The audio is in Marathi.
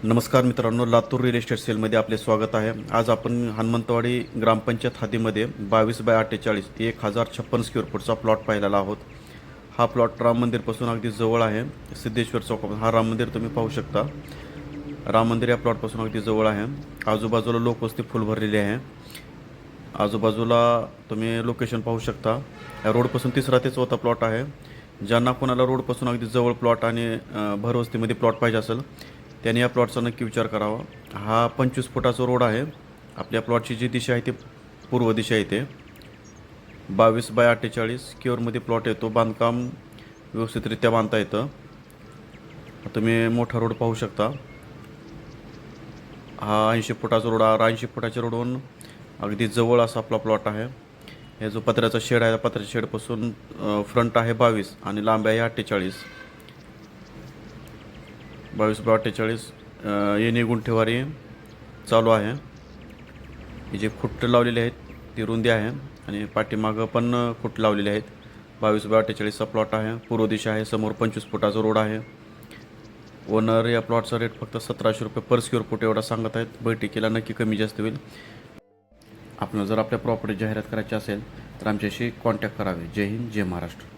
नमस्कार मित्रांनो, लातूर रिअल इस्टेट सेलमध्ये आपले स्वागत आहे। आज आपण हनुमंतवाडी ग्रामपंचायत हद्दीमध्ये 22/48 1056 स्क्वेअर फूटचा प्लॉट पाहिलेला आहोत। हा प्लॉट राम मंदिरपासून अगदी जवळ आहे। सिद्धेश्वर चौकापासून हा राम मंदिर तुम्ही पाहू शकता। राम मंदिर या प्लॉटपासून अगदी जवळ आहे। आजूबाजूला लोकवस्ती फुल भरलेली आहे। आजूबाजूला तुम्ही लोकेशन पाहू शकता। या रोडपासून तिसरा ते चौथा प्लॉट आहे। ज्यांना कोणाला रोडपासून अगदी जवळ प्लॉट आणि भरवस्तीमध्ये प्लॉट पाहिजे असेल त्याने या प्लॉटचा नक्की विचार करावा। हा 25 फुटाचा रोड आहे। आपल्या प्लॉटची जी दिशा आहे ती पूर्व दिशा येते। 22/48 स्क्वेअरमध्ये प्लॉट येतो। बांधकाम व्यवस्थितरित्या बांधता येतं। तुम्ही मोठा रोड पाहू शकता। हा 80 फुटाचा रोड, 80 फुटाच्या रोडवरून अगदी जवळ असा आपला प्लॉट आहे। हे जो पत्र्याचा शेड आहे, पत्र्याच्या शेडपासून फ्रंट आहे 22 आणि लांब आहे 48। 22/48 येणे गुंठेवारी चालू आहे। हे जे खुट लावलेले आहेत ती रुंदी आहे आणि पाठीमागं पण खुट लावलेले आहेत। 22/48चा प्लॉट आहे। पूर्व दिशा आहे। समोर 25 फुटाचा रोड आहे। ओनर या प्लॉटचा रेट फक्त 1700 रुपये पर स्क्वेअर फूट एवढा सांगत आहेत। बैठकीला नक्की कमी जास्त होईल। आपण जर आपल्या प्रॉपर्टी जाहिरात करायची असेल तर आमच्याशी कॉन्टॅक्ट करावे। जय हिंद, जय महाराष्ट्र।